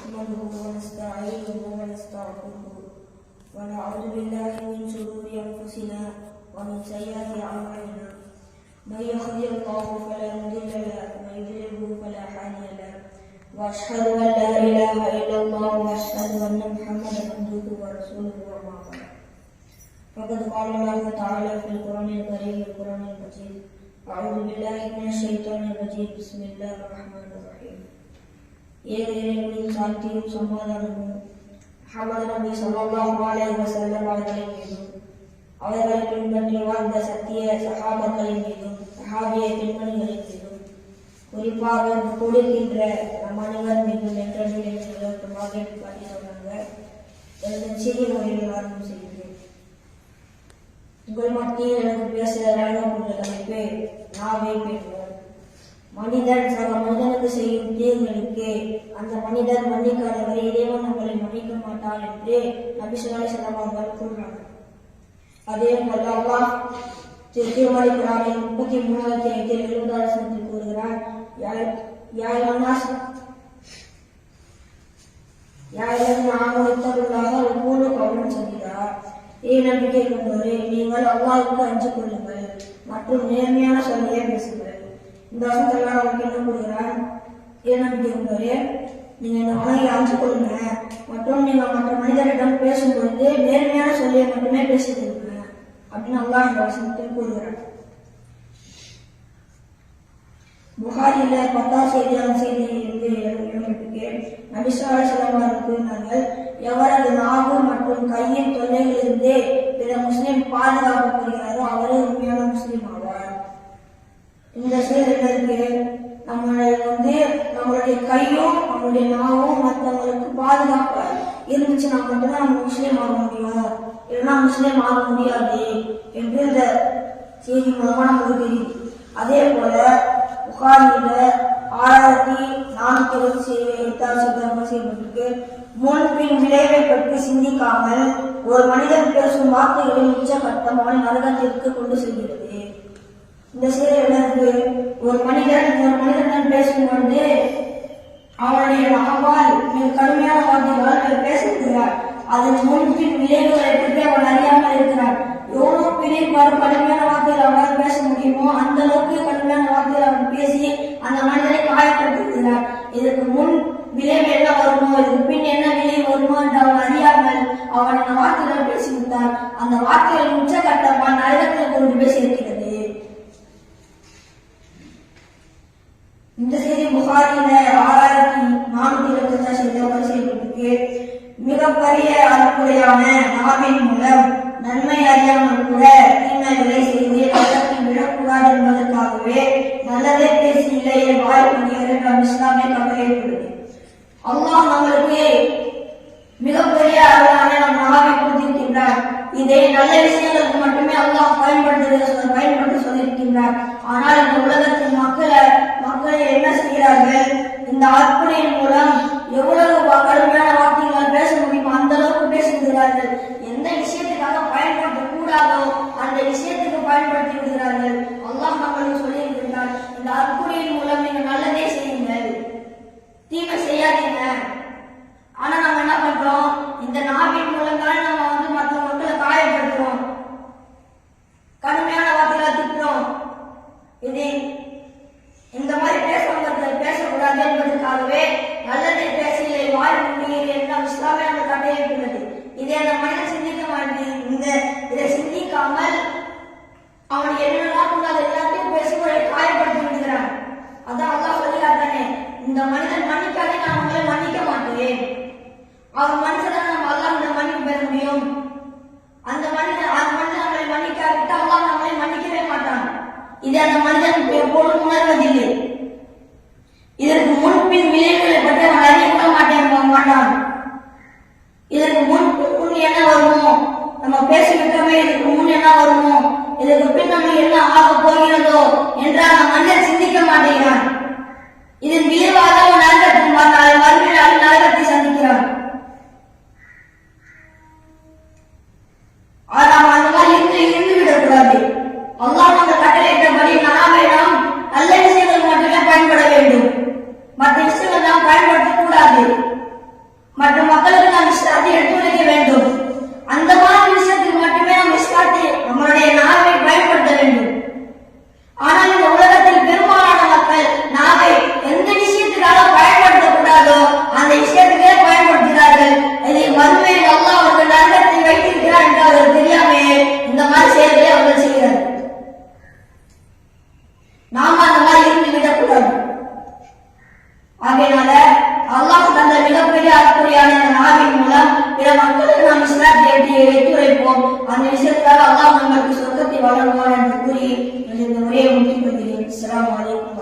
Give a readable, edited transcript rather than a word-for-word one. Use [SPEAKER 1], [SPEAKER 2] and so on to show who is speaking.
[SPEAKER 1] نحمده ونستعينه ونستغفره ونعوذ بالله من شرور أنفسنا ومن سيئات أعمالنا من يهده الله فلا مضل له ومن يضلله فلا هادي له وأشهد أن لا إله إلا الله وأشهد أن محمدا عبده ورسوله وما بعد فقد قال الله تعالى في القرآن الكريم والقرآن المجيد أعوذ بالله من الشيطان الرجيم بسم الله الرحمن الرحيم ஏழைகளின் சாந்தியும் சமாதானமும் முஹம்மது நபி ஸல்லல்லாஹு அலைஹி வஸல்லம் அவர்களின் மீதும் அவர்களை பின்பற்றி வாழ்ந்த சத்திய சஹாபாக்களின் மீதும் சஹாபிய பெண்மணிகளின் மீதும் குறிப்பாக கொடுக்கின்ற நம் அனைவர் மீதும் என்றுடைய காட்டி சொன்னாங்க. எனது சிறிய முறையில் ஆரம்பம் செய்கிறேன். உங்கள் மத்தியில் எனக்கு பேச வழங்கப்பட்ட தலைப்பு நாவே பேசுவோம். மனிதன் சக மனிதனுக்கு செய்யும் தீங்குகளுக்கு அந்த மனிதன் மன்னிக்காதவரை இறைவன் நம்மளை மன்னிக்க மாட்டான் என்று நபி ஸல்லல்லாஹு அலைஹி வஸல்லம் அவர்கள் கூறினார்கள். அதே போல அல்லாஹ் திருமறை குர்ஆனில் 33வது அத்தியாயத்தில் 70வது வசனத்தில் கூறுகிறான், யா அய்யுஹன்னாஸ் ஆமனு தக்குல்லாஹ வ கூலு கௌலன் சதீதா. நம்பிக்கை கொண்டோரே, நீங்கள் அல்லாஹ்வுக்கு அஞ்சிக் கொள்ளுங்கள் மற்றும் நேர்மையான சொல்லையே பேசுங்கள். இந்த வசனத்தில் அவருக்கு என்ன கூறுகிறார்? நம்பிக்கை கொண்டோரே, நீங்க அவனை அஞ்சிக் கொள்ளுங்க மற்றும் நீங்க மற்ற மனிதரிடம் பேசும் பொழுது நேர்மையான சொல்லியை மட்டுமே பேசிக்கொள்ளுங்க அப்படின்னு அல்லாஹ் இந்த வசனத்தில் கூறுகிறார். புகாரில 10வது செய்தியான செய்தி நபி ஸல்லல்லாஹு அலைஹி வஸல்லம் அவர்கள் கூறினார்கள், எவரது நாவு மற்றும் கையின் தொல்லையிலிருந்து பிற முஸ்லிம் பாதுகாப்பு பெறுகிறாரோ அவரே உண்மையான முஸ்லிம் ஆவார். இந்த செயலுக்கு நம்மளுடைய கையும் நம்மளுடைய நாவும் மற்றவங்களுக்கு பாதுகாப்பு இருந்துச்சுன்னா மட்டும்தான் நம்ம முஸ்லீம் ஆக முடியும், இல்லைன்னா முஸ்லீம் ஆக முடியாது என்று இந்த செய்தி மூலமா நமக்கு தெரியுது. அதே போல புகாரில 6428 முன்பின் விளைவை பற்றி சிந்திக்காமல் ஒரு மனிதன் பேசும் வார்த்தைகளின் உச்சகட்டம் அவனை நரகத்திற்கு கொண்டு செல்கிறது. இந்த செயலுக்கு ஒரு மனிதன் பேசும்பொழுது அவனுடைய நாவால் மிக கடுமையான வார்த்தைகளால் பேசுகிறார். அதன் முன்பின் விளைவுகளை பற்றி அவன் அறியாமல் இருக்கிறார். எவ்வளவு பெரிய கடுமையான வார்த்தைகள் அவனால் பேச முடியுமோ அந்த அளவுக்கு கடுமையான வார்த்தைகள் அவன் பேசி அந்த மனிதனை காயப்படுத்துகிறார். இதற்கு முன் விளைவு என்ன வருமோ, இதுக்கு பின் என்ன விளைவு வருமோ என்று அவன் அறியாமல் அவன் அந்த வார்த்தைகள் பேசிவிட்டார். அந்த வார்த்தைகள் உச்சகட்டமாக நரகத்தில் கொண்டு பேசியிருக்கிறது. இந்த செய்தி புகாரில 6428 மிகப்பெரிய அற்புடையான நாவின் மூலம் நன்மை அறியாமல் கூட தீமைகளை செய்து நரகத்தில் விழக்கூடாது என்பதற்காகவே நல்லதே பேசி இல்லையே வாய் முடிகிறது நம் இஸ்லாமிய கவலைப்படுது. அல்லாஹ் நம்மளுக்கு மிகப்பெரிய அளவிலான நம் நாவை கொடுத்திருக்கின்றார். இதை நல்ல விஷயங்களுக்கு மட்டுமே அல்லாஹ் பயன்படுத்த சொல்லியிருக்கின்றார். ஆனால் இந்த உலகத்தின் மக்களை என்ன செய்கிறார்கள்? இந்த அற்புடையின் மூலம் எவ்வளவு கடுமையான வார்த்தைகளால் பேச முடியுமோ அந்த அளவுக்கு பேசுகிறார்கள். எந்த விஷயத்துக்காக பயன்படுத்த கூடாதோ அந்த விஷயத்துக்கு பயன்படுத்தி விடுகிறார்கள். அல்லாஹ் நம்மளுக்கு சொல்லியிருக்கிறார், இந்த அற்புடையின் மூலம் நீங்க நல்லதே செய்யுங்கள், தீமை செய்யாதீங்க. ஆனா நம்ம என்ன பண்றோம்? இந்த நாவின் மூலம் தான் நம்ம மற்ற மக்களை காயப்படுத்துறோம், கடுமையான வார்த்தைகளை திட்டுறோம். இது இந்த மாதிரி பேசக்கூடாது என்பதற்காகவே நல்லதை பேசலை வாய் முடிகிறது என்று இஸ்லாமே அந்த கட்டளையிட்டுள்ளது. இதை அந்த மனிதன் சிந்திக்க மாட்டேன். இதை சிந்திக்காமல் அவன் என்னெல்லாம் கூடாது எல்லாத்தையும் பேசுவதை காயப்படுத்தி விடுகிறான். அதான் அல்லாஹ் சொல்லிக்காட்டானே, இந்த மனிதன் மன்னிக்காதே, நான் உங்களை மன்னிக்க மாட்டேன். அவன் மனுஷன் நம்ம அல்லாஹ் இந்த மன்னிப்பு பெற முடியும். அந்த மனிதன் நம்மளை மன்னிக்காவிட்டு அல்லாஹ் நம்மளை மன்னிக்கவே மாட்டான். இதை அந்த மனிதன் எப்போதும் உணர்வதில்லை. இதற்கு முன்பின் விளைவுகளை பற்றி அவன் அறிய கூட மாட்டான். இதற்கு முன் என்ன வருமோ, நம்ம பேசிவிட்டோமே, இதற்கு முன் என்ன வருமோ, இதற்கு பின் நம்ம என்ன ஆக போகிறதோ என்றால் அந்த மனிதன் சிந்திக்க மாட்டேங்கிறான். இதன் விளைவாக அவன் நரகத்தை சந்திக்கிறான். நாம் அந்த மாதிரி இருந்து விடக்கூடாது. அல்லாஹ் நம்ம கட்டளையிட்டபடி நாமே நாம் நல்ல விஷயங்கள் மட்டுமே பயன்பட வேண்டும், மற்ற விஷயங்கள் நாம் பயன்படுத்த கூடாது. நாம அந்த மாதிரி இருந்து விடக்கூடாது. ஆகையினால அல்லாஹ் தந்த மிகப்பெரிய அற்புதமான நாவின் மூலம் பிற மக்களுக்கு நாம் இஸ்லாத்தை எடுத்து வைப்போம். அந்த விஷயத்துக்காக அல்லாஹ் நம்மளுக்கு சொர்க்கத்தை வழங்குவார் என்று கூறி இந்த உரையை முடித்துக் கொள்கிறேன். அஸ்ஸலாமு அலைக்கும்.